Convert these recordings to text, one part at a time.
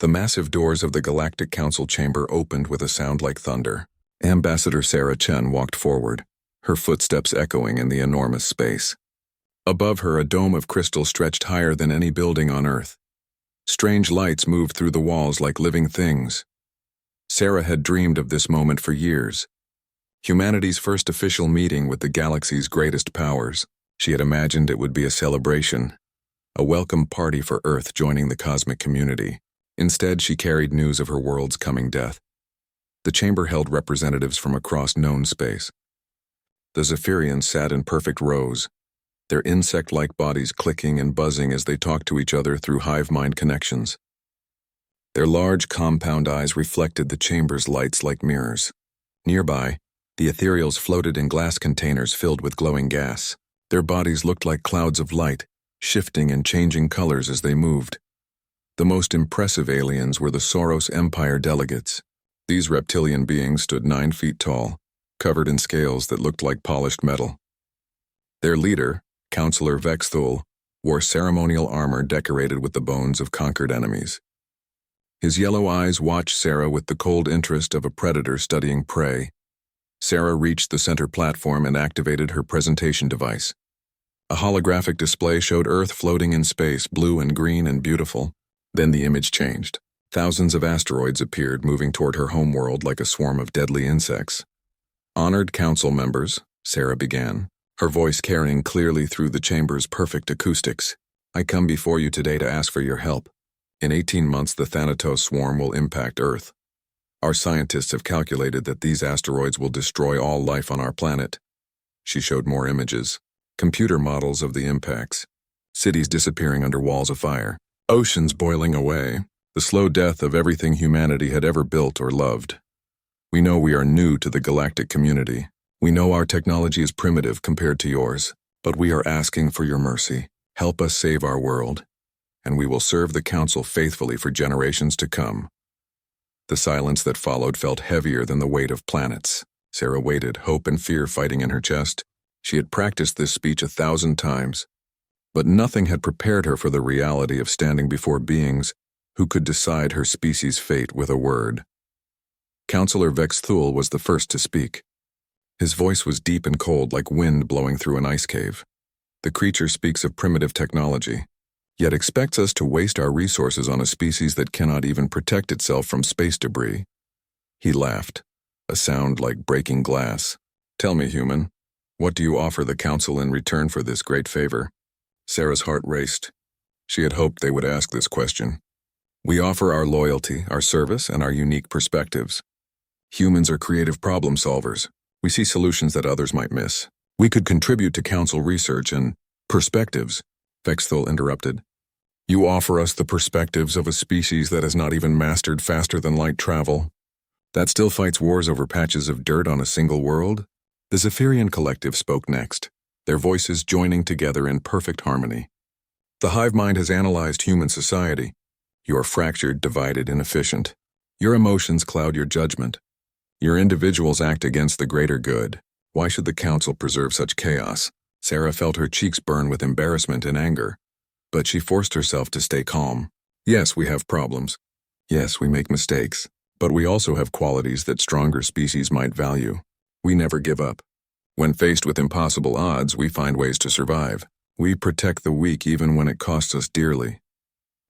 The massive doors of the Galactic Council chamber opened with a sound like thunder. Ambassador Sarah Chen walked forward, her footsteps echoing in the enormous space. Above her, a dome of crystal stretched higher than any building on Earth. Strange lights moved through the walls like living things. Sarah had dreamed of this moment for years. Humanity's first official meeting with the galaxy's greatest powers. She had imagined it would be a celebration, a welcome party for Earth joining the cosmic community. Instead, she carried news of her world's coming death. The chamber held representatives from across known space. The Zephyrians sat in perfect rows, their insect-like bodies clicking and buzzing as they talked to each other through hive-mind connections. Their large compound eyes reflected the chamber's lights like mirrors. Nearby, the ethereals floated in glass containers filled with glowing gas. Their bodies looked like clouds of light, shifting and changing colors as they moved. The most impressive aliens were the Soros Empire delegates. These reptilian beings stood 9 feet tall, covered in scales that looked like polished metal. Their leader, Counselor Vexthul, wore ceremonial armor decorated with the bones of conquered enemies. His yellow eyes watched Sarah with the cold interest of a predator studying prey. Sarah reached the center platform and activated her presentation device. A holographic display showed Earth floating in space, blue and green and beautiful. Then the image changed. Thousands of asteroids appeared, moving toward her homeworld like a swarm of deadly insects. "Honored council members," Sarah began, her voice carrying clearly through the chamber's perfect acoustics. "I come before you today to ask for your help. In 18 months, the Thanatos swarm will impact Earth. Our scientists have calculated that these asteroids will destroy all life on our planet." She showed more images, computer models of the impacts, cities disappearing under walls of fire, oceans boiling away, the slow death of everything humanity had ever built or loved. "We know we are new to the galactic community. We know our technology is primitive compared to yours, but we are asking for your mercy. Help us save our world, and we will serve the Council faithfully for generations to come." The silence that followed felt heavier than the weight of planets. Sarah waited, hope and fear fighting in her chest. She had practiced this speech 1,000 times, but nothing had prepared her for the reality of standing before beings who could decide her species' fate with a word. Counselor Vexthul was the first to speak. His voice was deep and cold, like wind blowing through an ice cave. "The creature speaks of primitive technology, yet expects us to waste our resources on a species that cannot even protect itself from space debris." He laughed, a sound like breaking glass. "Tell me, human, what do you offer the Council in return for this great favor?" Sarah's heart raced. She had hoped they would ask this question. "We offer our loyalty, our service, and our unique perspectives. Humans are creative problem solvers. We see solutions that others might miss. We could contribute to Council research and perspectives," Vexthul interrupted. "You offer us the perspectives of a species that has not even mastered faster than light travel? That still fights wars over patches of dirt on a single world?" The Zephyrian collective spoke next, their voices joining together in perfect harmony. "The hive mind has analyzed human society. You are fractured, divided, inefficient. Your emotions cloud your judgment. Your individuals act against the greater good. Why should the Council preserve such chaos?" Sarah felt her cheeks burn with embarrassment and anger, but she forced herself to stay calm. "Yes, we have problems. Yes, we make mistakes. But we also have qualities that stronger species might value. We never give up. When faced with impossible odds, we find ways to survive. We protect the weak even when it costs us dearly."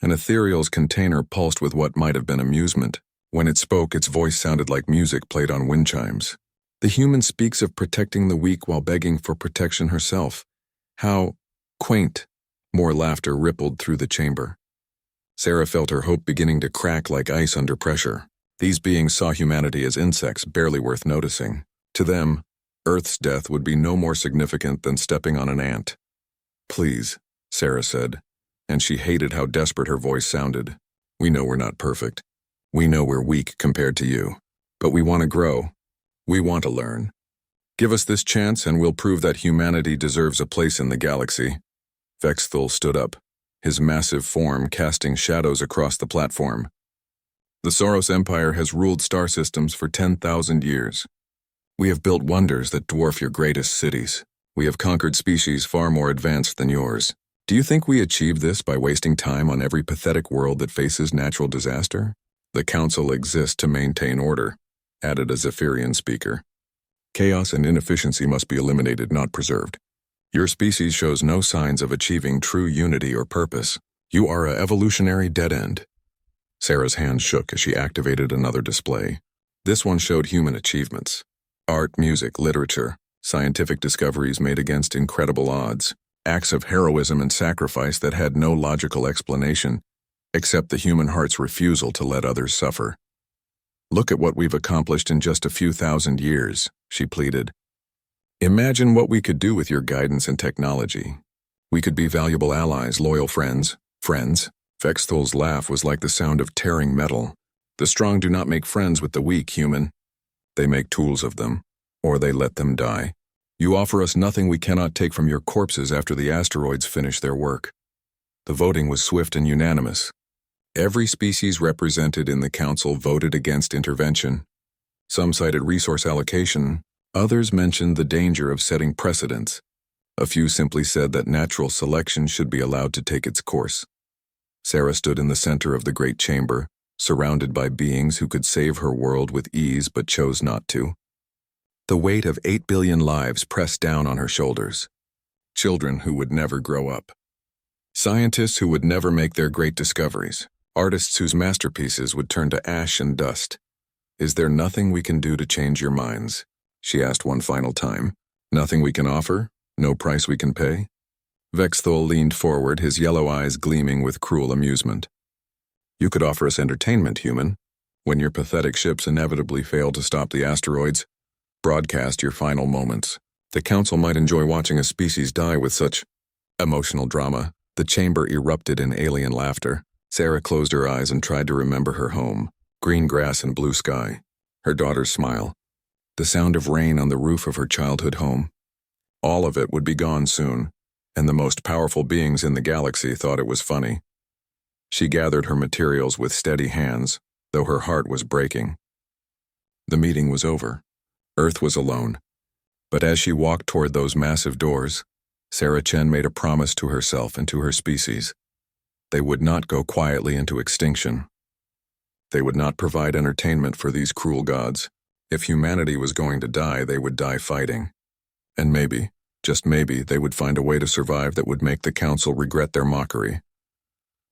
An ethereal's container pulsed with what might have been amusement. When it spoke, its voice sounded like music played on wind chimes. "The human speaks of protecting the weak while begging for protection herself. How quaint." More laughter rippled through the chamber. Sarah felt her hope beginning to crack like ice under pressure. These beings saw humanity as insects barely worth noticing. To them, Earth's death would be no more significant than stepping on an ant. "Please," Sarah said, and she hated how desperate her voice sounded. "We know we're not perfect. We know we're weak compared to you. But we want to grow. We want to learn. Give us this chance and we'll prove that humanity deserves a place in the galaxy." Vexthul stood up, his massive form casting shadows across the platform. "The Soros Empire has ruled star systems for 10,000 years. We have built wonders that dwarf your greatest cities. We have conquered species far more advanced than yours. Do you think we achieve this by wasting time on every pathetic world that faces natural disaster? The Council exists to maintain order, added a Zephyrian speaker. Chaos and inefficiency must be eliminated, not preserved. Your species shows no signs of achieving true unity or purpose. You are a evolutionary dead end. Sarah's hand shook as she activated another display. This one showed human achievements. Art, music, literature, scientific discoveries made against incredible odds, acts of heroism and sacrifice that had no logical explanation, except the human heart's refusal to let others suffer. Look at what we've accomplished in just a few thousand years, she pleaded. Imagine what we could do with your guidance and technology. We could be valuable allies, loyal friends. Vexthol's laugh was like the sound of tearing metal. The strong do not make friends with the weak, human. They make tools of them, or they let them die. You offer us nothing we cannot take from your corpses after the asteroids finish their work. The voting was swift and unanimous. Every species represented in the Council voted against intervention. Some cited resource allocation, others mentioned the danger of setting precedents. A few simply said that natural selection should be allowed to take its course. Sarah stood in the center of the great chamber, surrounded by beings who could save her world with ease but chose not to. The weight of 8 billion lives pressed down on her shoulders. Children who would never grow up. Scientists who would never make their great discoveries. Artists whose masterpieces would turn to ash and dust. Is there nothing we can do to change your minds? She asked one final time. Nothing we can offer? No price we can pay? Vexthol leaned forward, his yellow eyes gleaming with cruel amusement. You could offer us entertainment, human. When your pathetic ships inevitably fail to stop the asteroids, broadcast your final moments. The Council might enjoy watching a species die with such emotional drama. The chamber erupted in alien laughter. Sarah closed her eyes and tried to remember her home. Green grass and blue sky. Her daughter's smile. The sound of rain on the roof of her childhood home. All of it would be gone soon, and the most powerful beings in the galaxy thought it was funny. She gathered her materials with steady hands, though her heart was breaking. The meeting was over. Earth was alone. But as she walked toward those massive doors, Sarah Chen made a promise to herself and to her species. They would not go quietly into extinction. They would not provide entertainment for these cruel gods. If humanity was going to die, they would die fighting. And maybe, just maybe, they would find a way to survive that would make the Council regret their mockery.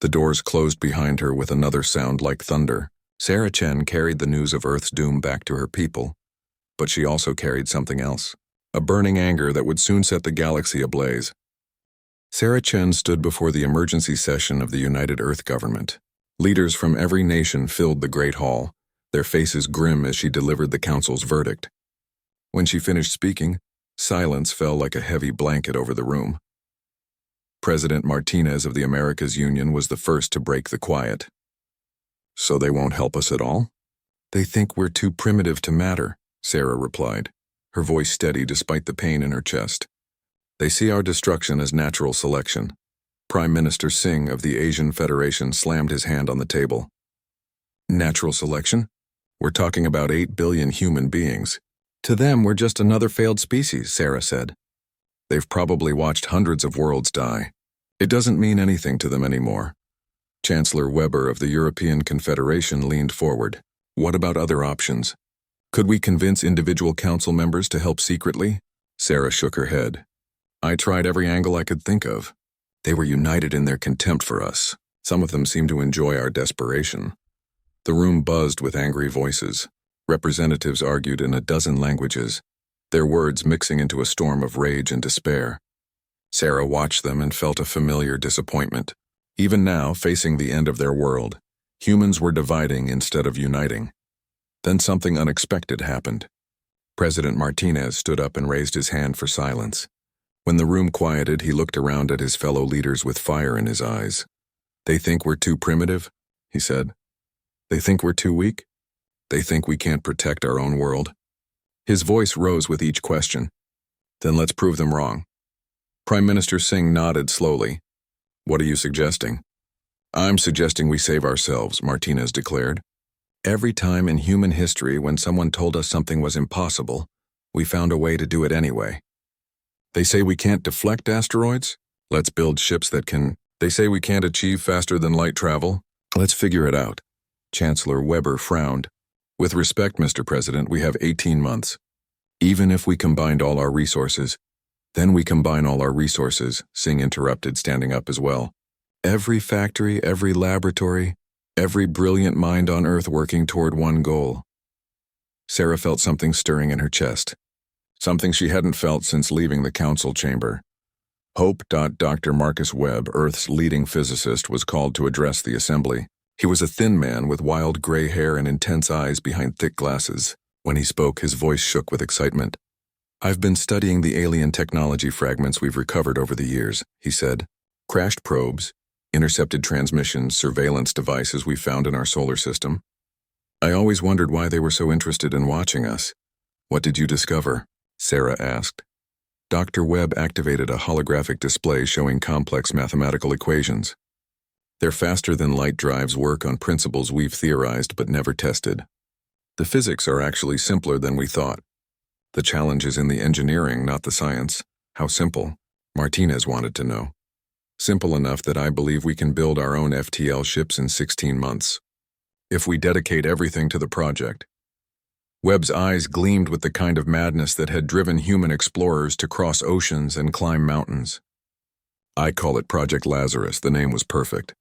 The doors closed behind her with another sound like thunder. Sarah Chen carried the news of Earth's doom back to her people, but she also carried something else, a burning anger that would soon set the galaxy ablaze. Sarah Chen stood before the emergency session of the United Earth Government. Leaders from every nation filled the Great Hall, their faces grim as she delivered the Council's verdict. When she finished speaking, silence fell like a heavy blanket over the room. President Martinez of the Americas Union was the first to break the quiet. So they won't help us at all? They think we're too primitive to matter, Sarah replied, her voice steady despite the pain in her chest. They see our destruction as natural selection. Prime Minister Singh of the Asian Federation slammed his hand on the table. Natural selection? We're talking about 8 billion human beings. To them, we're just another failed species, Sarah said. They've probably watched hundreds of worlds die. It doesn't mean anything to them anymore. Chancellor Weber of the European Confederation leaned forward. What about other options? Could we convince individual council members to help secretly? Sarah shook her head. I tried every angle I could think of. They were united in their contempt for us. Some of them seemed to enjoy our desperation. The room buzzed with angry voices. Representatives argued in a dozen languages, their words mixing into a storm of rage and despair. Sarah watched them and felt a familiar disappointment. Even now, facing the end of their world, humans were dividing instead of uniting. Then something unexpected happened. President Martinez stood up and raised his hand for silence. When the room quieted, he looked around at his fellow leaders with fire in his eyes. They think we're too primitive, he said. They think we're too weak. They think we can't protect our own world. His voice rose with each question. Then let's prove them wrong. Prime Minister Singh nodded slowly. What are you suggesting? I'm suggesting we save ourselves, Martinez declared. Every time in human history when someone told us something was impossible, we found a way to do it anyway. They say we can't deflect asteroids? Let's build ships that can. They say we can't achieve faster than light travel. Let's figure it out. Chancellor Weber frowned. With respect, Mr. President, we have 18 months. Even if we combined all our resources. Then we combine all our resources, Singh interrupted, standing up as well. Every factory, every laboratory, every brilliant mind on Earth working toward one goal. Sarah felt something stirring in her chest. Something she hadn't felt since leaving the council chamber. Hope. Dr. Marcus Webb, Earth's leading physicist, was called to address the assembly. He was a thin man with wild gray hair and intense eyes behind thick glasses. When he spoke, his voice shook with excitement. I've been studying the alien technology fragments we've recovered over the years, he said. Crashed probes, intercepted transmissions, surveillance devices we found in our solar system. I always wondered why they were so interested in watching us. What did you discover? Sarah asked. Dr. Webb activated a holographic display showing complex mathematical equations. Their faster-than-light drives work on principles we've theorized but never tested. The physics are actually simpler than we thought. The challenge is in the engineering, not the science. How simple? Martinez wanted to know. Simple enough that I believe we can build our own FTL ships in 16 months. If we dedicate everything to the project. Webb's eyes gleamed with the kind of madness that had driven human explorers to cross oceans and climb mountains. I call it Project Lazarus. The name was perfect.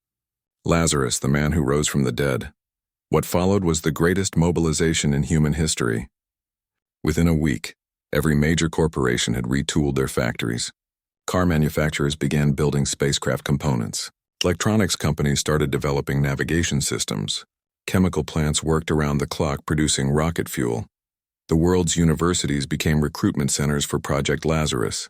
Lazarus, the man who rose from the dead. What followed was the greatest mobilization in human history. Within a week, every major corporation had retooled their factories. Car manufacturers began building spacecraft components. Electronics companies started developing navigation systems. Chemical plants worked around the clock producing rocket fuel. The world's universities became recruitment centers for Project Lazarus.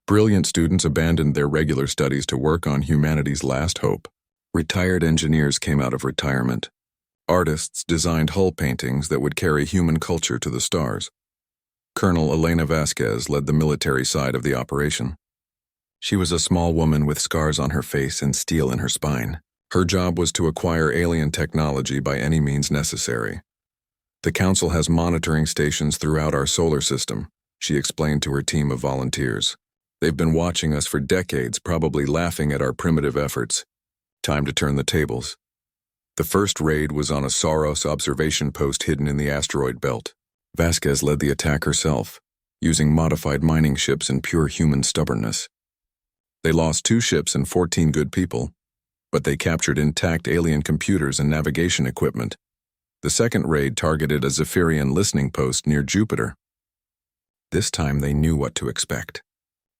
Brilliant students abandoned their regular studies to work on humanity's last hope. Retired engineers came out of retirement. Artists designed hull paintings that would carry human culture to the stars. Colonel Elena Vasquez led the military side of the operation. She was a small woman with scars on her face and steel in her spine. Her job was to acquire alien technology by any means necessary. The Council has monitoring stations throughout our solar system, she explained to her team of volunteers. They've been watching us for decades, probably laughing at our primitive efforts. Time to turn the tables. The first raid was on a Saros observation post hidden in the asteroid belt. Vasquez led the attack herself, using modified mining ships and pure human stubbornness. They lost 2 ships and 14 good people, but they captured intact alien computers and navigation equipment. The second raid targeted a Zephyrian listening post near Jupiter. This time they knew what to expect.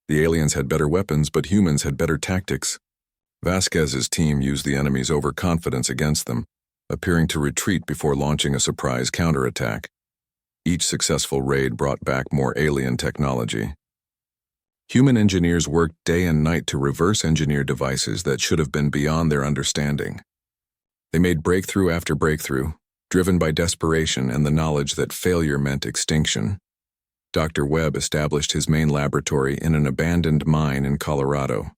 The aliens had better weapons, but humans had better tactics. Vasquez's team used the enemy's overconfidence against them, appearing to retreat before launching a surprise counterattack. Each successful raid brought back more alien technology. Human engineers worked day and night to reverse engineer devices that should have been beyond their understanding. They made breakthrough after breakthrough, driven by desperation and the knowledge that failure meant extinction. Dr. Webb established his main laboratory in an abandoned mine in Colorado.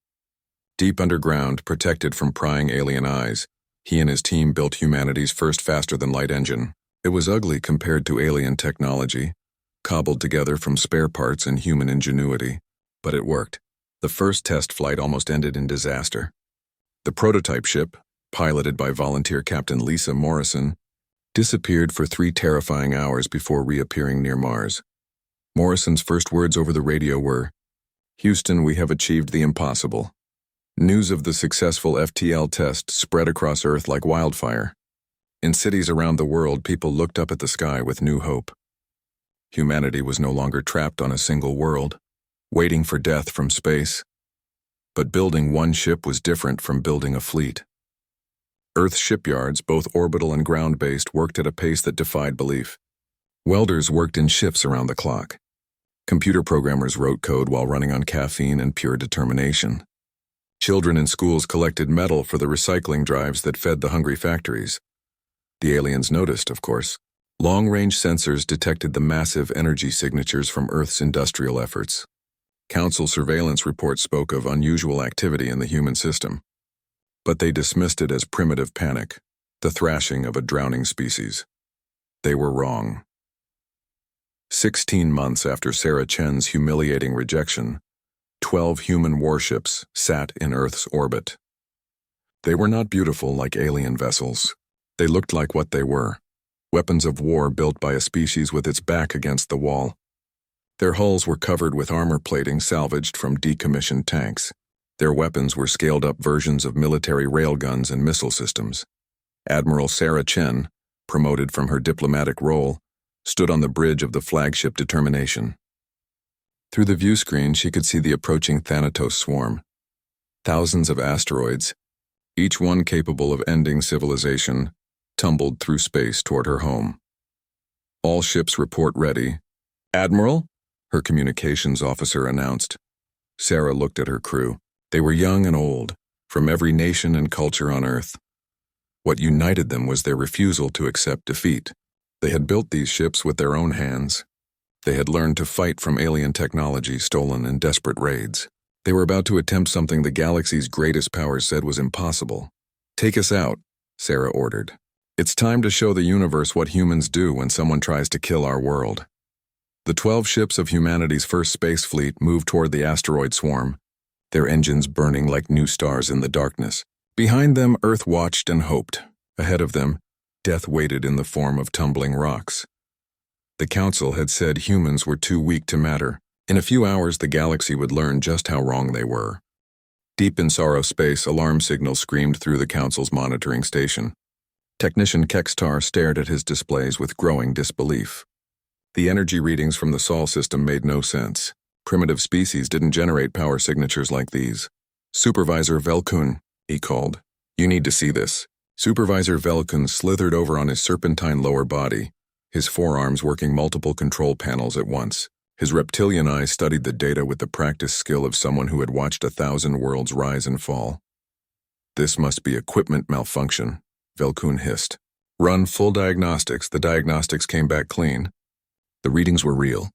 Deep underground, protected from prying alien eyes, he and his team built humanity's first faster-than-light engine. It was ugly compared to alien technology, cobbled together from spare parts and human ingenuity. But it worked. The first test flight almost ended in disaster. The prototype ship, piloted by volunteer Captain Lisa Morrison, disappeared for 3 terrifying hours before reappearing near Mars. Morrison's first words over the radio were, "Houston, we have achieved the impossible." News of the successful FTL test spread across Earth like wildfire. In cities around the world, people looked up at the sky with new hope. Humanity was no longer trapped on a single world, waiting for death from space. But building one ship was different from building a fleet. Earth's shipyards, both orbital and ground-based, worked at a pace that defied belief. Welders worked in shifts around the clock. Computer programmers wrote code while running on caffeine and pure determination. Children in schools collected metal for the recycling drives that fed the hungry factories. The aliens noticed, of course. Long-range sensors detected the massive energy signatures from Earth's industrial efforts. Council surveillance reports spoke of unusual activity in the human system. But they dismissed it as primitive panic, the thrashing of a drowning species. They were wrong. 16 months after Sarah Chen's humiliating rejection, 12 human warships sat in Earth's orbit. They were not beautiful like alien vessels. They looked like what they were: weapons of war built by a species with its back against the wall. Their hulls were covered with armor plating salvaged from decommissioned tanks. Their weapons were scaled-up versions of military railguns and missile systems. Admiral Sarah Chen, promoted from her diplomatic role, stood on the bridge of the flagship Determination. Through the view screen, she could see the approaching Thanatos swarm. Thousands of asteroids, each one capable of ending civilization, tumbled through space toward her home. All ships report ready. "Admiral?" her communications officer announced. Sarah looked at her crew. They were young and old, from every nation and culture on Earth. What united them was their refusal to accept defeat. They had built these ships with their own hands. They had learned to fight from alien technology stolen in desperate raids. They were about to attempt something the galaxy's greatest powers said was impossible. "Take us out," Sarah ordered. "It's time to show the universe what humans do when someone tries to kill our world." The 12 ships of humanity's first space fleet moved toward the asteroid swarm, their engines burning like new stars in the darkness. Behind them, Earth watched and hoped. Ahead of them, death waited in the form of tumbling rocks. The Council had said humans were too weak to matter. In a few hours, the galaxy would learn just how wrong they were. Deep in Sorrow space, alarm signals screamed through the Council's monitoring station. Technician Kextar stared at his displays with growing disbelief. The energy readings from the Sol system made no sense. Primitive species didn't generate power signatures like these. "Supervisor Velkun," he called. "You need to see this." Supervisor Velkun slithered over on his serpentine lower body, his forearms working multiple control panels at once. His reptilian eyes studied the data with the practiced skill of someone who had watched 1,000 worlds rise and fall. "This must be equipment malfunction," Velkun hissed. "Run full diagnostics." The diagnostics came back clean. The readings were real.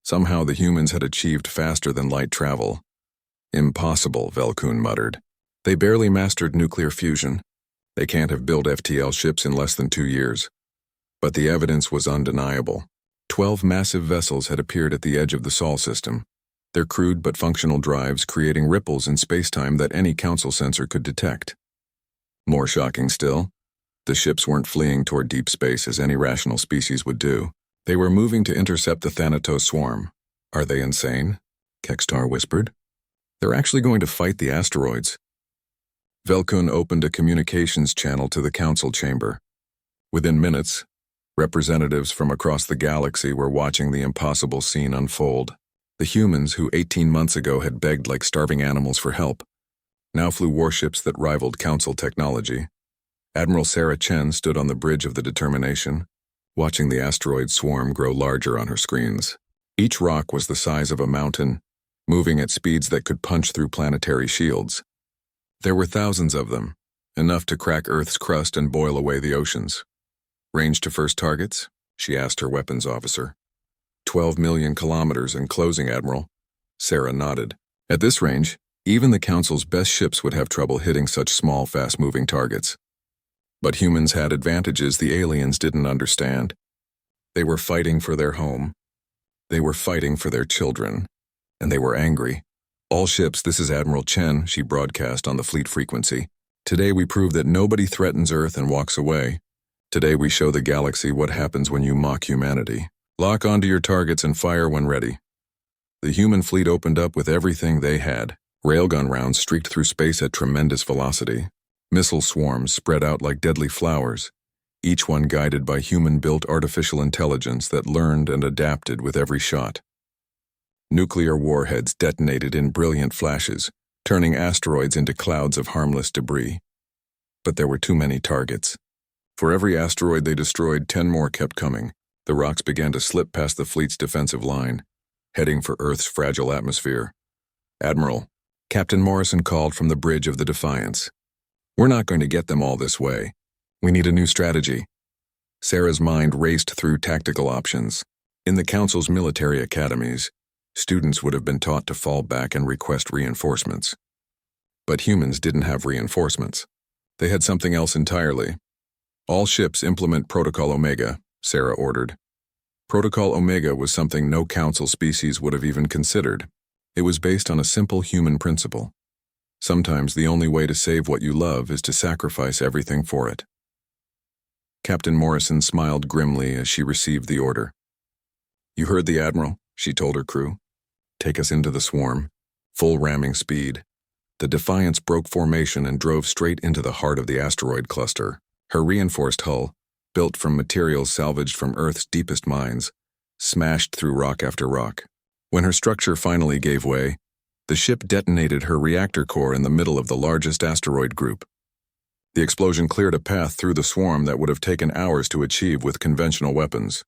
Somehow the humans had achieved faster than light travel. "Impossible," Velkun muttered. "They barely mastered nuclear fusion. They can't have built FTL ships in less than 2 years." But the evidence was undeniable. 12 massive vessels had appeared at the edge of the Sol system, their crude but functional drives creating ripples in spacetime that any Council sensor could detect. More shocking still, the ships weren't fleeing toward deep space as any rational species would do. They were moving to intercept the Thanatos swarm. "Are they insane?" Kextar whispered. "They're actually going to fight the asteroids." Velkun opened a communications channel to the Council chamber. Within minutes, representatives from across the galaxy were watching the impossible scene unfold. The humans who 18 months ago had begged like starving animals for help now flew warships that rivaled Council technology. Admiral Sarah Chen stood on the bridge of the Determination, watching the asteroid swarm grow larger on her screens. Each rock was the size of a mountain, moving at speeds that could punch through planetary shields. There were thousands of them, enough to crack Earth's crust and boil away the oceans. "Range to first targets?" she asked her weapons officer. 12 million kilometers and closing, Admiral." Sarah nodded. At this range, even the Council's best ships would have trouble hitting such small, fast-moving targets. But humans had advantages the aliens didn't understand. They were fighting for their home. They were fighting for their children. And they were angry. "All ships, this is Admiral Chen," she broadcast on the fleet frequency. "Today we prove that nobody threatens Earth and walks away. Today we show the galaxy what happens when you mock humanity. Lock onto your targets and fire when ready." The human fleet opened up with everything they had. Railgun rounds streaked through space at tremendous velocity. Missile swarms spread out like deadly flowers, each one guided by human-built artificial intelligence that learned and adapted with every shot. Nuclear warheads detonated in brilliant flashes, turning asteroids into clouds of harmless debris. But there were too many targets. For every asteroid they destroyed, 10 more kept coming. The rocks began to slip past the fleet's defensive line, heading for Earth's fragile atmosphere. "Admiral," Captain Morrison called from the bridge of the Defiance. "We're not going to get them all this way. We need a new strategy." Sarah's mind raced through tactical options. In the Council's military academies, students would have been taught to fall back and request reinforcements. But humans didn't have reinforcements. They had something else entirely. "All ships implement Protocol Omega," Sarah ordered. Protocol Omega was something no Council species would have even considered. It was based on a simple human principle. Sometimes the only way to save what you love is to sacrifice everything for it. Captain Morrison smiled grimly as she received the order. "You heard the Admiral," she told her crew. "Take us into the swarm." Full ramming speed. The Defiance broke formation and drove straight into the heart of the asteroid cluster. Her reinforced hull, built from materials salvaged from Earth's deepest mines, smashed through rock after rock. When her structure finally gave way, the ship detonated her reactor core in the middle of the largest asteroid group. The explosion cleared a path through the swarm that would have taken hours to achieve with conventional weapons.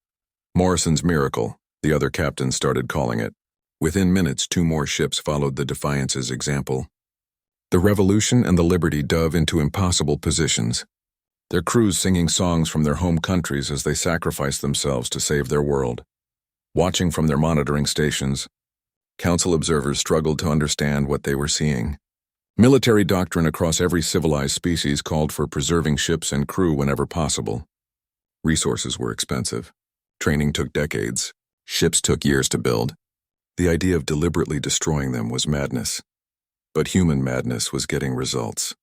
Morrison's miracle, the other captains started calling it. Within minutes, 2 more ships followed the Defiance's example. The Revolution and the Liberty dove into impossible positions, their crews singing songs from their home countries as they sacrificed themselves to save their world. Watching from their monitoring stations, Council observers struggled to understand what they were seeing. Military doctrine across every civilized species called for preserving ships and crew whenever possible. Resources were expensive. Training took decades. Ships took years to build. The idea of deliberately destroying them was madness. But human madness was getting results.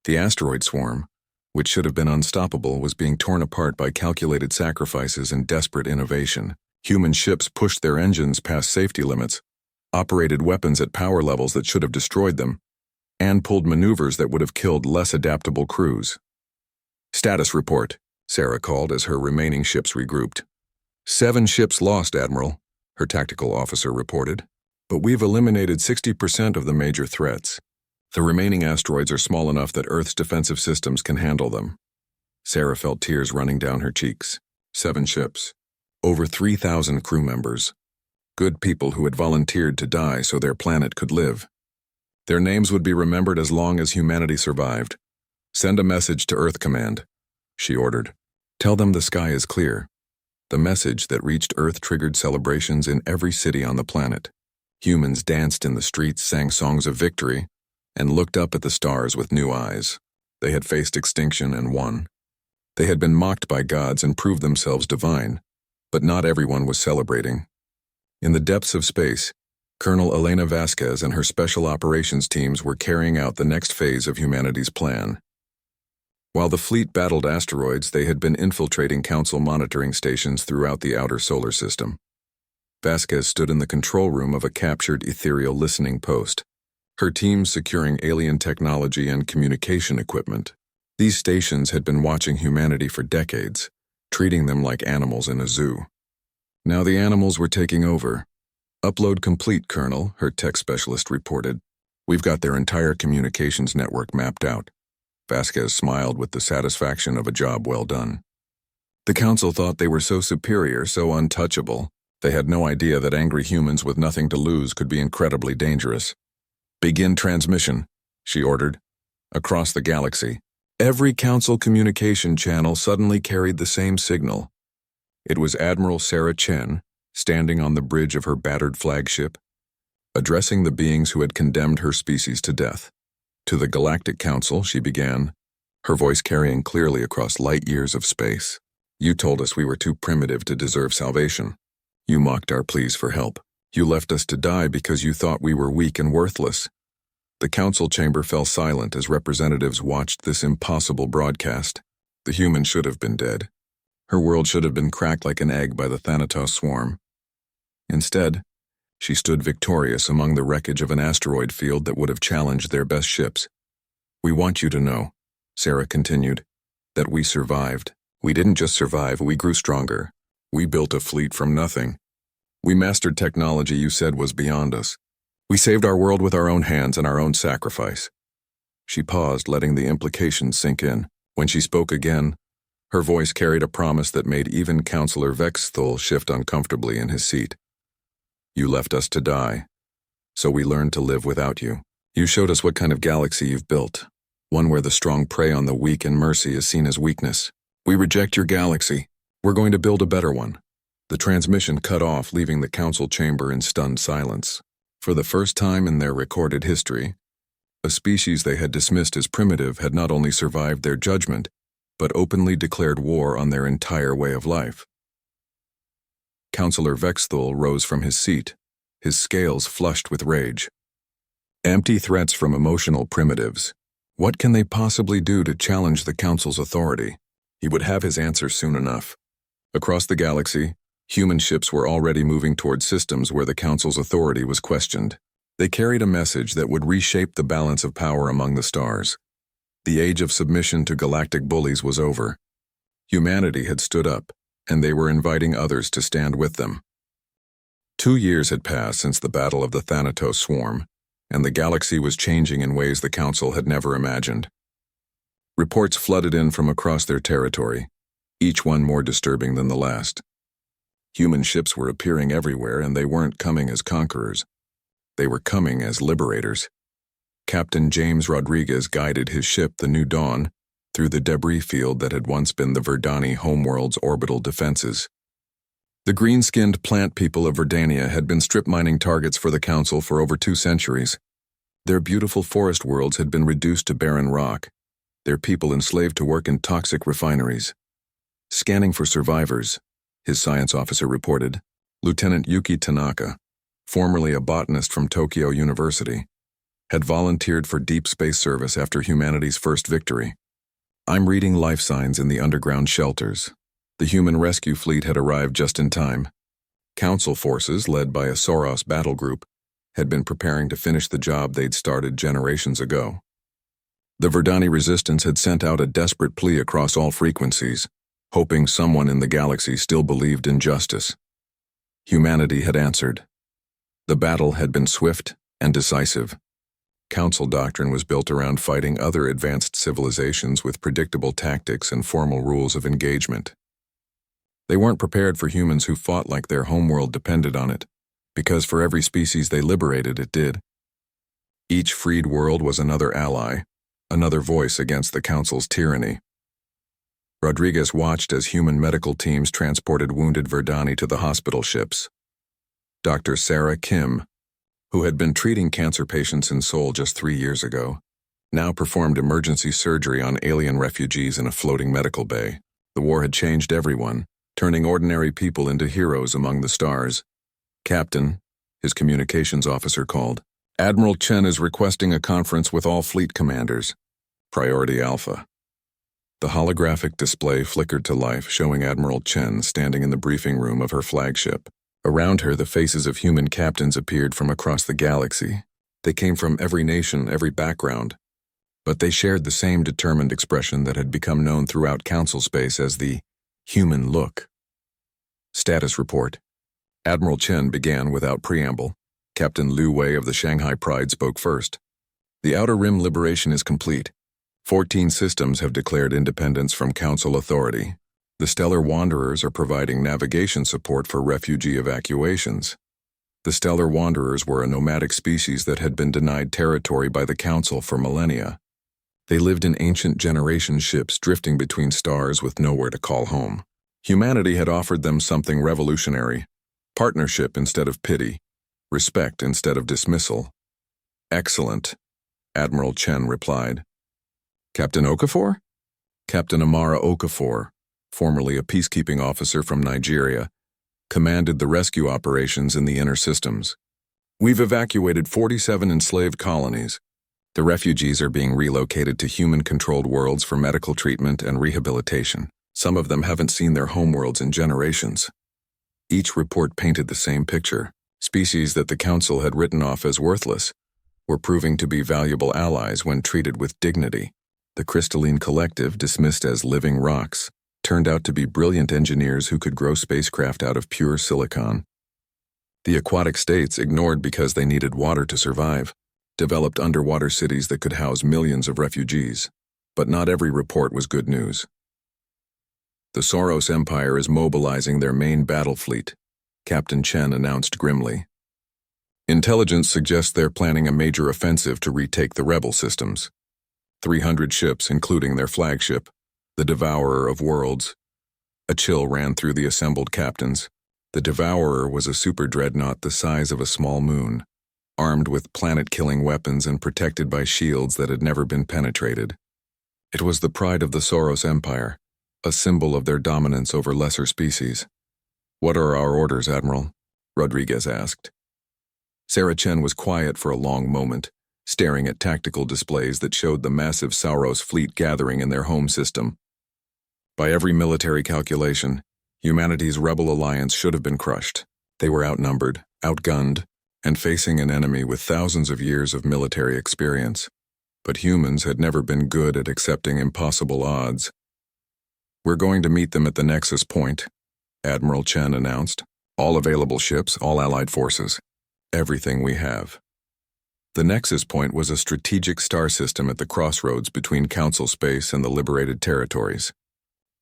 The asteroid swarm, which should have been unstoppable, was being torn apart by calculated sacrifices and desperate innovation. Human ships pushed their engines past safety limits, operated weapons at power levels that should have destroyed them, and pulled maneuvers that would have killed less adaptable crews. "Status report," Sarah called as her remaining ships regrouped. "7 ships lost, Admiral," her tactical officer reported. "But we've eliminated 60% of the major threats. The remaining asteroids are small enough that Earth's defensive systems can handle them." Sarah felt tears running down her cheeks. 7 ships. Over 3,000 crew members. Good people who had volunteered to die so their planet could live. Their names would be remembered as long as humanity survived. "Send a message to Earth Command," she ordered. "Tell them the sky is clear." The message that reached Earth triggered celebrations in every city on the planet. Humans danced in the streets, sang songs of victory, and looked up at the stars with new eyes. They had faced extinction and won. They had been mocked by gods and proved themselves divine, but not everyone was celebrating. In the depths of space, Colonel Elena Vasquez and her special operations teams were carrying out the next phase of humanity's plan. While the fleet battled asteroids, they had been infiltrating Council monitoring stations throughout the outer solar system. Vasquez stood in the control room of a captured ethereal listening post, her team securing alien technology and communication equipment. These stations had been watching humanity for decades, treating them like animals in a zoo. Now the animals were taking over. "Upload complete, Colonel," her tech specialist reported. "We've got their entire communications network mapped out." Vasquez smiled with the satisfaction of a job well done. The Council thought they were so superior, so untouchable. They had no idea that angry humans with nothing to lose could be incredibly dangerous. "Begin transmission," she ordered. Across the galaxy, every Council communication channel suddenly carried the same signal. It was Admiral Sarah Chen, standing on the bridge of her battered flagship, addressing the beings who had condemned her species to death. "To the Galactic Council," she began, her voice carrying clearly across light years of space. "You told us we were too primitive to deserve salvation. You mocked our pleas for help. You left us to die because you thought we were weak and worthless." The Council chamber fell silent as representatives watched this impossible broadcast. The human should have been dead. Her world should have been cracked like an egg by the Thanatos swarm. Instead, she stood victorious among the wreckage of an asteroid field that would have challenged their best ships. "We want you to know," Sarah continued, "that we survived. We didn't just survive, we grew stronger. We built a fleet from nothing. We mastered technology you said was beyond us. We saved our world with our own hands and our own sacrifice." She paused, letting the implications sink in. When she spoke again, her voice carried a promise that made even Counselor Vexthul shift uncomfortably in his seat. "You left us to die, so we learned to live without you. You showed us what kind of galaxy you've built, one where the strong prey on the weak and mercy is seen as weakness. We reject your galaxy. We're going to build a better one." The transmission cut off, leaving the Council chamber in stunned silence. For the first time in their recorded history, a species they had dismissed as primitive had not only survived their judgment, but openly declared war on their entire way of life. Counselor Vexthul rose from his seat, his scales flushed with rage. Empty threats from emotional primitives. What can they possibly do to challenge the Council's authority? He would have his answer soon enough. Across the galaxy, human ships were already moving toward systems where the Council's authority was questioned. They carried a message that would reshape the balance of power among the stars. The age of submission to galactic bullies was over. Humanity had stood up, and they were inviting others to stand with them. 2 years had passed since the Battle of the Thanatos Swarm, and the galaxy was changing in ways the Council had never imagined. Reports flooded in from across their territory, each one more disturbing than the last. Human ships were appearing everywhere, and they weren't coming as conquerors. They were coming as liberators. Captain James Rodriguez guided his ship, the New Dawn, through the debris field that had once been the Verdani homeworld's orbital defenses. The green-skinned plant people of Verdania had been strip mining targets for the Council for over 2 centuries. Their beautiful forest worlds had been reduced to barren rock, their people enslaved to work in toxic refineries. Scanning for survivors, his science officer reported, Lieutenant Yuki Tanaka, formerly a botanist from Tokyo University, had volunteered for deep space service after humanity's first victory. I'm reading life signs in the underground shelters. The human rescue fleet had arrived just in time. Council forces, led by a Soros battle group, had been preparing to finish the job they'd started generations ago. The Verdani resistance had sent out a desperate plea across all frequencies, hoping someone in the galaxy still believed in justice. Humanity had answered. The battle had been swift and decisive. Council doctrine was built around fighting other advanced civilizations with predictable tactics and formal rules of engagement. They weren't prepared for humans who fought like their homeworld depended on it, because for every species they liberated, it did. Each freed world was another ally, another voice against the Council's tyranny. Rodriguez watched as human medical teams transported wounded Verdani to the hospital ships. Dr. Sarah Kim, who had been treating cancer patients in Seoul just 3 years ago, now performed emergency surgery on alien refugees in a floating medical bay. The war had changed everyone, turning ordinary people into heroes among the stars. Captain, his communications officer called, Admiral Chen is requesting a conference with all fleet commanders. Priority Alpha. The holographic display flickered to life, showing Admiral Chen standing in the briefing room of her flagship. Around her, the faces of human captains appeared from across the galaxy. They came from every nation, every background, but they shared the same determined expression that had become known throughout Council space as the human look. Status report. Admiral Chen began without preamble. Captain Liu Wei of the Shanghai Pride spoke first. The Outer Rim liberation is complete. 14 systems have declared independence from Council authority. The Stellar Wanderers are providing navigation support for refugee evacuations. The Stellar Wanderers were a nomadic species that had been denied territory by the Council for millennia. They lived in ancient generation ships drifting between stars with nowhere to call home. Humanity had offered them something revolutionary: partnership instead of pity, respect instead of dismissal. Excellent, Admiral Chen replied. Captain Okafor? Captain Amara Okafor, formerly a peacekeeping officer from Nigeria, commanded the rescue operations in the inner systems. We've evacuated 47 enslaved colonies. The refugees are being relocated to human-controlled worlds for medical treatment and rehabilitation. Some of them haven't seen their homeworlds in generations. Each report painted the same picture. Species that the Council had written off as worthless were proving to be valuable allies when treated with dignity. The crystalline collective, dismissed as living rocks, turned out to be brilliant engineers who could grow spacecraft out of pure silicon. The aquatic states, ignored because they needed water to survive, developed underwater cities that could house millions of refugees. But not every report was good news. The Soros Empire is mobilizing their main battle fleet, Captain Chen announced grimly. Intelligence suggests they're planning a major offensive to retake the rebel systems. 300 ships, including their flagship, the Devourer of Worlds. A chill ran through the assembled captains. The Devourer was a super dreadnought the size of a small moon, armed with planet-killing weapons and protected by shields that had never been penetrated. It was the pride of the Soros Empire, a symbol of their dominance over lesser species. What are our orders, Admiral? Rodriguez asked. Sarah Chen was quiet for a long moment, staring at tactical displays that showed the massive Sauros fleet gathering in their home system. By every military calculation, humanity's rebel alliance should have been crushed. They were outnumbered, outgunned, and facing an enemy with thousands of years of military experience. But humans had never been good at accepting impossible odds. "We're going to meet them at the Nexus point," Admiral Chen announced. "All available ships, all allied forces. Everything we have." The Nexus point was a strategic star system at the crossroads between Council space and the liberated territories.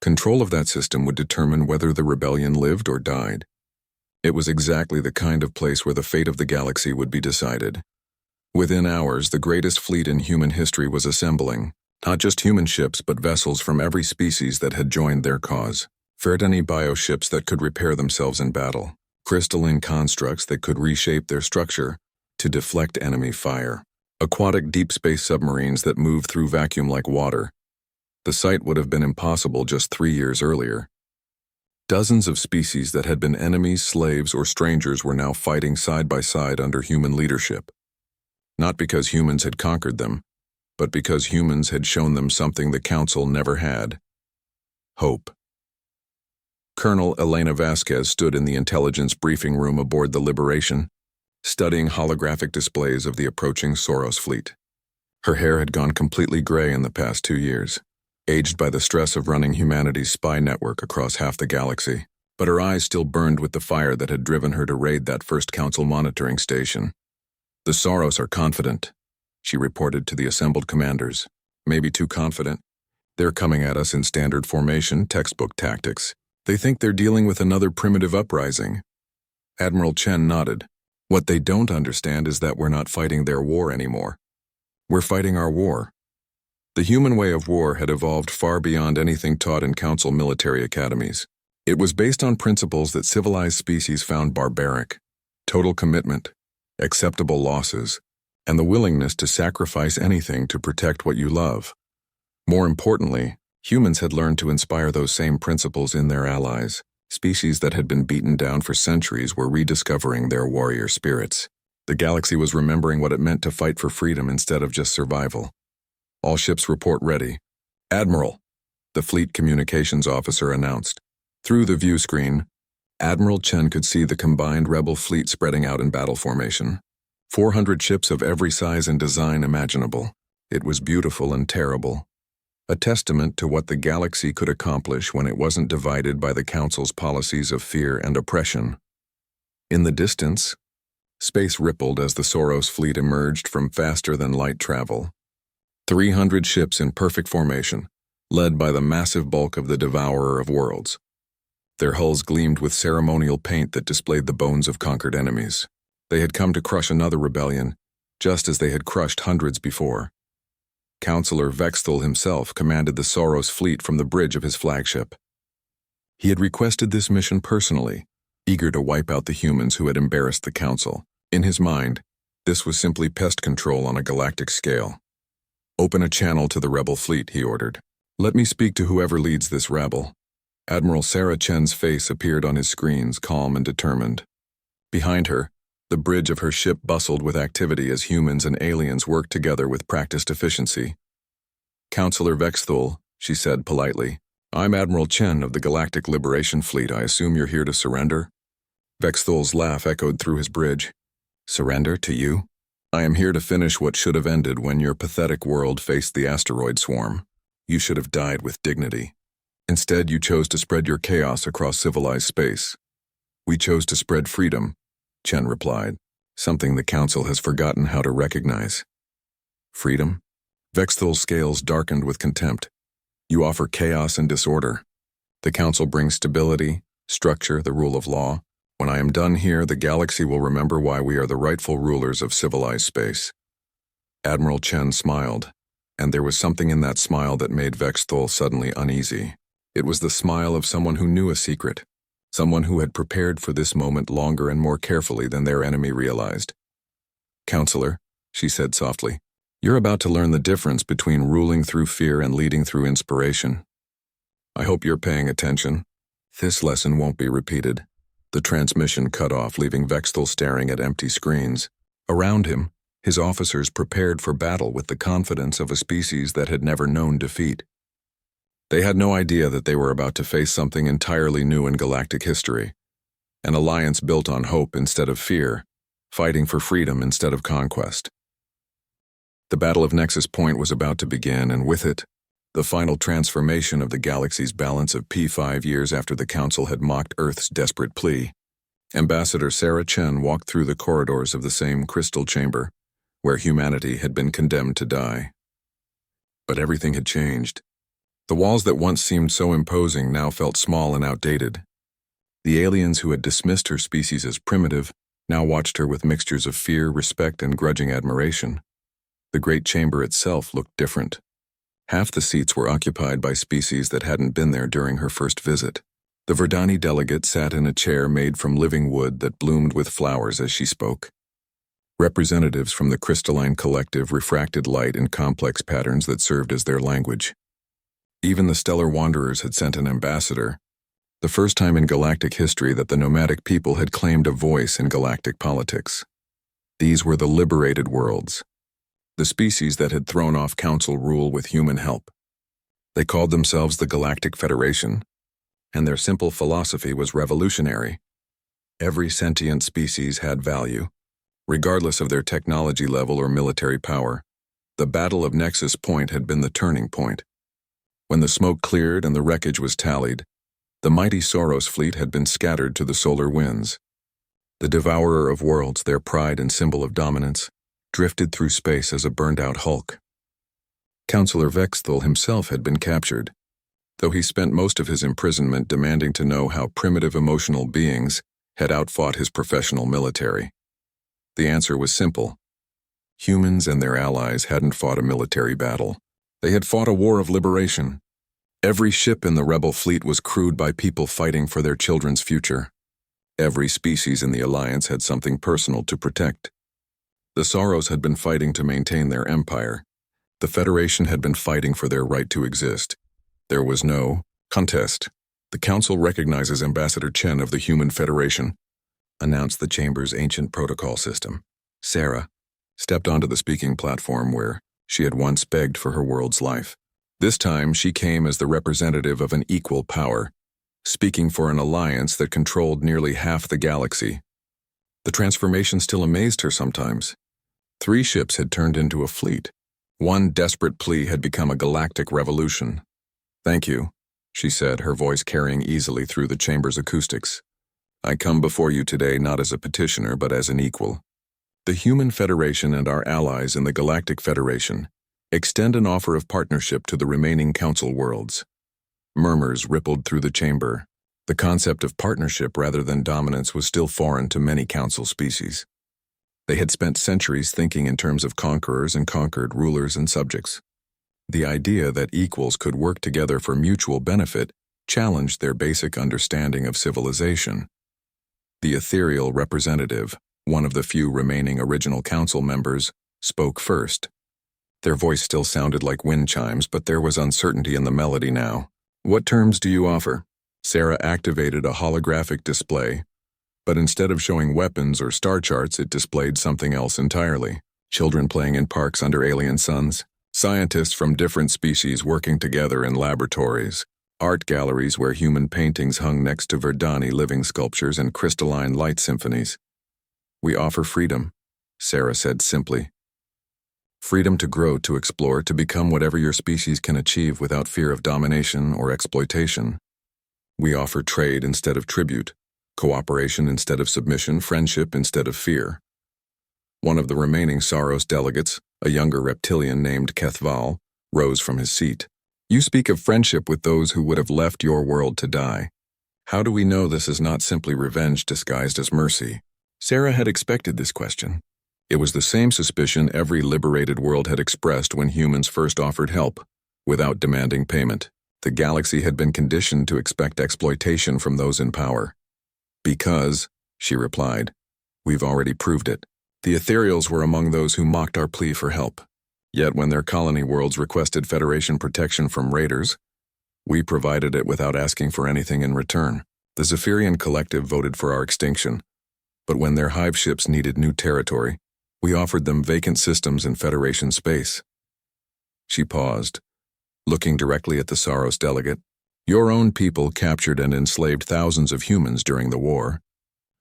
Control of that system would determine whether the rebellion lived or died. It was exactly the kind of place where the fate of the galaxy would be decided. Within hours, the greatest fleet in human history was assembling, not just human ships but vessels from every species that had joined their cause. Ferdani bioships that could repair themselves in battle, crystalline constructs that could reshape their structure to deflect enemy fire, aquatic deep space submarines that moved through vacuum like water. The sight would have been impossible just 3 years earlier. Dozens of species that had been enemies, slaves, or strangers were now fighting side by side under human leadership. Not because humans had conquered them, but because humans had shown them something the Council never had: hope. Colonel Elena Vasquez stood in the intelligence briefing room aboard the Liberation, studying holographic displays of the approaching Sauros fleet. Her hair had gone completely gray in the past 2 years, aged by the stress of running humanity's spy network across half the galaxy, but her eyes still burned with the fire that had driven her to raid that first Council monitoring station. "The Sauros are confident," she reported to the assembled commanders. "Maybe too confident. They're coming at us in standard formation, textbook tactics. They think they're dealing with another primitive uprising." Admiral Chen nodded. "What they don't understand is that we're not fighting their war anymore. We're fighting our war." The human way of war had evolved far beyond anything taught in Council military academies. It was based on principles that civilized species found barbaric: total commitment, acceptable losses, and the willingness to sacrifice anything to protect what you love. More importantly, humans had learned to inspire those same principles in their allies. Species that had been beaten down for centuries were rediscovering their warrior spirits. The galaxy was remembering what it meant to fight for freedom instead of just survival. "All ships report ready." "Admiral," the fleet communications officer announced. Through the view screen, Admiral Chen could see the combined rebel fleet spreading out in battle formation. 400 ships of every size and design imaginable. It was beautiful and terrible. A testament to what the galaxy could accomplish when it wasn't divided by the Council's policies of fear and oppression. In the distance, space rippled as the Sauros fleet emerged from faster-than-light travel. 300 ships in perfect formation, led by the massive bulk of the Devourer of Worlds. Their hulls gleamed with ceremonial paint that displayed the bones of conquered enemies. They had come to crush another rebellion, just as they had crushed hundreds before. Counselor Vexthal himself commanded the Sauros fleet from the bridge of his flagship. He had requested this mission personally, eager to wipe out the humans who had embarrassed the Council. In his mind, this was simply pest control on a galactic scale. "Open a channel to the rebel fleet," he ordered. "Let me speak to whoever leads this rabble." Admiral Sarah Chen's face appeared on his screens, calm and determined. Behind her, the bridge of her ship bustled with activity as humans and aliens worked together with practiced efficiency. "Counselor Vexthal," she said politely. "I'm Admiral Chen of the Galactic Liberation Fleet. I assume you're here to surrender?" Vexthal's laugh echoed through his bridge. "Surrender to you? I am here to finish what should have ended when your pathetic world faced the asteroid swarm. You should have died with dignity. Instead, you chose to spread your chaos across civilized space." "We chose to spread freedom," Chen replied, "something the Council has forgotten how to recognize." "Freedom?" Vexthal's scales darkened with contempt. "You offer chaos and disorder. The Council brings stability, structure, the rule of law. When I am done here, the galaxy will remember why we are the rightful rulers of civilized space." Admiral Chen smiled, and there was something in that smile that made Vexthal suddenly uneasy. It was the smile of someone who knew a secret, someone who had prepared for this moment longer and more carefully than their enemy realized. "Counselor," she said softly, "you're about to learn the difference between ruling through fear and leading through inspiration. I hope you're paying attention. This lesson won't be repeated." The transmission cut off, leaving Vexthal staring at empty screens. Around him, his officers prepared for battle with the confidence of a species that had never known defeat. They had no idea that they were about to face something entirely new in galactic history, an alliance built on hope instead of fear, fighting for freedom instead of conquest. The Battle of Nexus Point was about to begin, and with it, the final transformation of the galaxy's balance of P5 years after the Council had mocked Earth's desperate plea. Ambassador Sarah Chen walked through the corridors of the same crystal chamber, where humanity had been condemned to die. But everything had changed. The walls that once seemed so imposing now felt small and outdated. The aliens who had dismissed her species as primitive now watched her with mixtures of fear, respect, and grudging admiration. The great chamber itself looked different. Half the seats were occupied by species that hadn't been there during her first visit. The Verdani delegate sat in a chair made from living wood that bloomed with flowers as she spoke. Representatives from the crystalline collective refracted light in complex patterns that served as their language. Even the stellar wanderers had sent an ambassador, the first time in galactic history that the nomadic people had claimed a voice in galactic politics. These were the liberated worlds, the species that had thrown off council rule with human help. They called themselves the Galactic Federation, and their simple philosophy was revolutionary. Every sentient species had value, regardless of their technology level or military power. The Battle of Nexus Point had been the turning point. When the smoke cleared and the wreckage was tallied, the mighty Soros fleet had been scattered to the solar winds. The devourer of worlds, their pride and symbol of dominance, drifted through space as a burned-out hulk. Councillor Vexthal himself had been captured, though he spent most of his imprisonment demanding to know how primitive emotional beings had outfought his professional military. The answer was simple. Humans and their allies hadn't fought a military battle. They had fought a war of liberation. Every ship in the rebel fleet was crewed by people fighting for their children's future. Every species in the alliance had something personal to protect. The Soros had been fighting to maintain their empire. The Federation had been fighting for their right to exist. There was no contest. The Council recognizes Ambassador Chen of the Human Federation, announced the Chamber's ancient protocol system. Sarah stepped onto the speaking platform where she had once begged for her world's life. This time, she came as the representative of an equal power, speaking for an alliance that controlled nearly half the galaxy. The transformation still amazed her sometimes. 3 ships had turned into a fleet. One desperate plea had become a galactic revolution. "Thank you," she said, her voice carrying easily through the chamber's acoustics. "I come before you today not as a petitioner but as an equal. The Human Federation and our allies in the Galactic Federation extend an offer of partnership to the remaining Council worlds." Murmurs rippled through the chamber. The concept of partnership rather than dominance was still foreign to many Council species. They had spent centuries thinking in terms of conquerors and conquered, rulers and subjects. The idea that equals could work together for mutual benefit challenged their basic understanding of civilization. The ethereal representative, one of the few remaining original Council members, spoke first. Their voice still sounded like wind chimes, but there was uncertainty in the melody now. "What terms do you offer?" Sarah activated a holographic display, but instead of showing weapons or star charts, it displayed something else entirely. Children playing in parks under alien suns, scientists from different species working together in laboratories, art galleries where human paintings hung next to Verdani living sculptures and crystalline light symphonies. "We offer freedom," Sarah said simply. "Freedom to grow, to explore, to become whatever your species can achieve without fear of domination or exploitation. We offer trade instead of tribute, cooperation instead of submission, friendship instead of fear." One of the remaining Soros delegates, a younger reptilian named Kethval, rose from his seat. "You speak of friendship with those who would have left your world to die. How do we know this is not simply revenge disguised as mercy?" Sarah had expected this question. It was the same suspicion every liberated world had expressed when humans first offered help, without demanding payment. The galaxy had been conditioned to expect exploitation from those in power. "Because," she replied, "we've already proved it. The Ethereals were among those who mocked our plea for help. Yet when their colony worlds requested Federation protection from raiders, we provided it without asking for anything in return. The Zephyrian Collective voted for our extinction, but when their hive ships needed new territory, We offered them vacant systems in Federation space. She paused, looking directly at the Saros delegate. Your own people captured and enslaved thousands of humans during the war.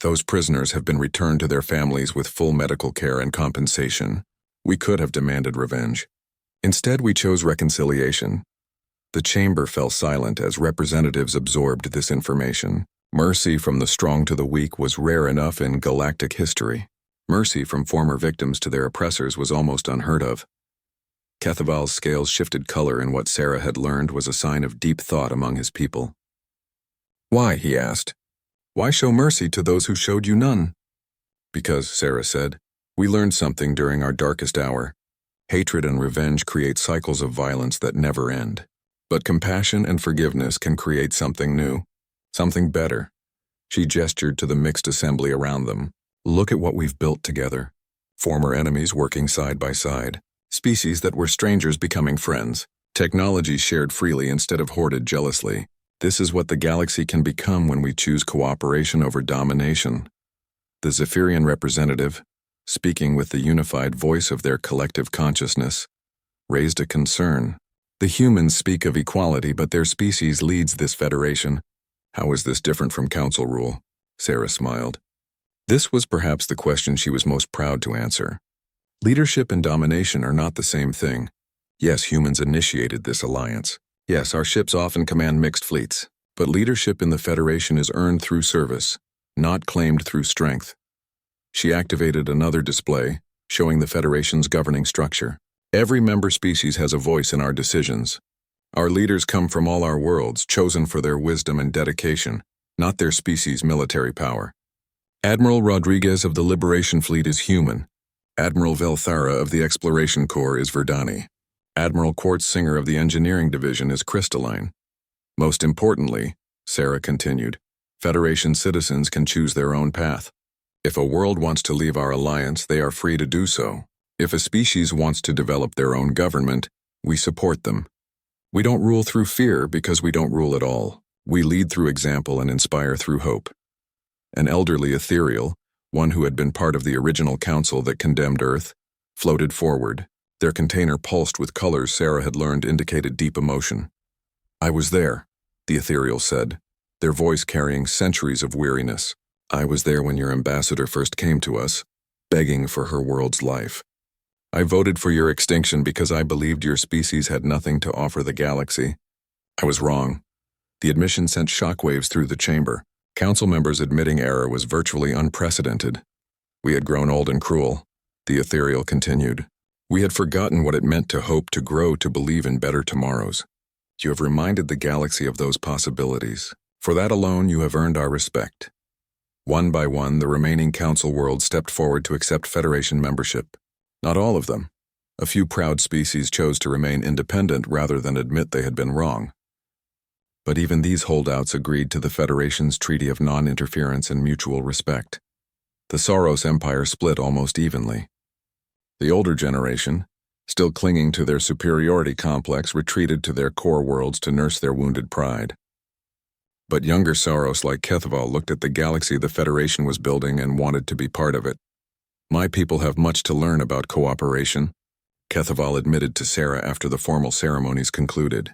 Those prisoners have been returned to their families with full medical care and compensation. We could have demanded revenge. Instead, we chose reconciliation. The chamber fell silent as representatives absorbed this information. Mercy from the strong to the weak was rare enough in galactic history. Mercy from former victims to their oppressors was almost unheard of. Kethaval's scales shifted color, and what Sarah had learned was a sign of deep thought among his people. Why, he asked. Why show mercy to those who showed you none? Because, Sarah said, we learned something during our darkest hour. Hatred and revenge create cycles of violence that never end. But compassion and forgiveness can create something new, something better. She gestured to the mixed assembly around them. Look at what we've built together. Former enemies working side by side. Species that were strangers becoming friends. Technology shared freely instead of hoarded jealously. This is what the galaxy can become when we choose cooperation over domination. The Zephyrian representative, speaking with the unified voice of their collective consciousness, raised a concern. The humans speak of equality, but their species leads this federation. How is this different from council rule? Sarah smiled. This was perhaps the question she was most proud to answer. Leadership and domination are not the same thing. Yes, humans initiated this alliance. Yes, our ships often command mixed fleets. But leadership in the Federation is earned through service, not claimed through strength. She activated another display, showing the Federation's governing structure. Every member species has a voice in our decisions. Our leaders come from all our worlds, chosen for their wisdom and dedication, not their species' military power. Admiral Rodriguez of the Liberation Fleet is human. Admiral Velthara of the Exploration Corps is Verdani. Admiral Quartz Singer of the Engineering Division is crystalline. Most importantly, Sarah continued, Federation citizens can choose their own path. If a world wants to leave our alliance, they are free to do so. If a species wants to develop their own government, we support them. We don't rule through fear because we don't rule at all. We lead through example and inspire through hope. An elderly ethereal, one who had been part of the original council that condemned Earth, floated forward. Their container pulsed with colors Sarah had learned indicated deep emotion. I was there, the ethereal said, their voice carrying centuries of weariness. I was there when your ambassador first came to us, begging for her world's life. I voted for your extinction because I believed your species had nothing to offer the galaxy. I was wrong. The admission sent shockwaves through the chamber. Council members admitting error was virtually unprecedented. We had grown old and cruel, the ethereal continued. We had forgotten what it meant to hope, to grow, to believe in better tomorrows. You have reminded the galaxy of those possibilities. For that alone, you have earned our respect. One by one, the remaining council worlds stepped forward to accept Federation membership. Not all of them. A few proud species chose to remain independent rather than admit they had been wrong. But even these holdouts agreed to the Federation's Treaty of Non-Interference and Mutual Respect. The Saros Empire split almost evenly. The older generation, still clinging to their superiority complex, retreated to their core worlds to nurse their wounded pride. But younger Saros like Kethaval looked at the galaxy the Federation was building and wanted to be part of it. My people have much to learn about cooperation, Kethaval admitted to Sarah after the formal ceremonies concluded.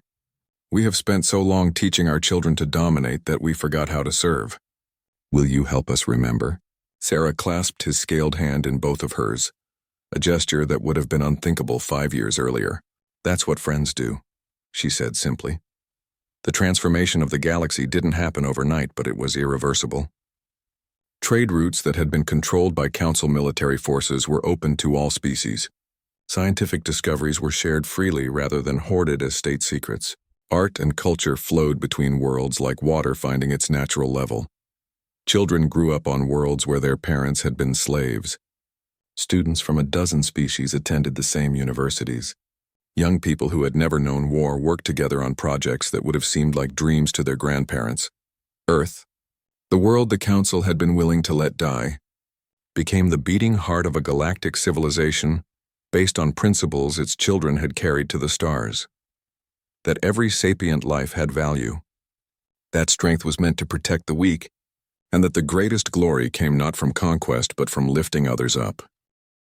We have spent so long teaching our children to dominate that we forgot how to serve. Will you help us remember? Sarah clasped his scaled hand in both of hers, a gesture that would have been unthinkable 5 years earlier. That's what friends do, she said simply. The transformation of the galaxy didn't happen overnight, but it was irreversible. Trade routes that had been controlled by Council military forces were open to all species. Scientific discoveries were shared freely rather than hoarded as state secrets. Art and culture flowed between worlds like water finding its natural level. Children grew up on worlds where their parents had been slaves. Students from a dozen species attended the same universities. Young people who had never known war worked together on projects that would have seemed like dreams to their grandparents. Earth, the world the Council had been willing to let die, became the beating heart of a galactic civilization based on principles its children had carried to the stars. That every sapient life had value, that strength was meant to protect the weak, and that the greatest glory came not from conquest but from lifting others up.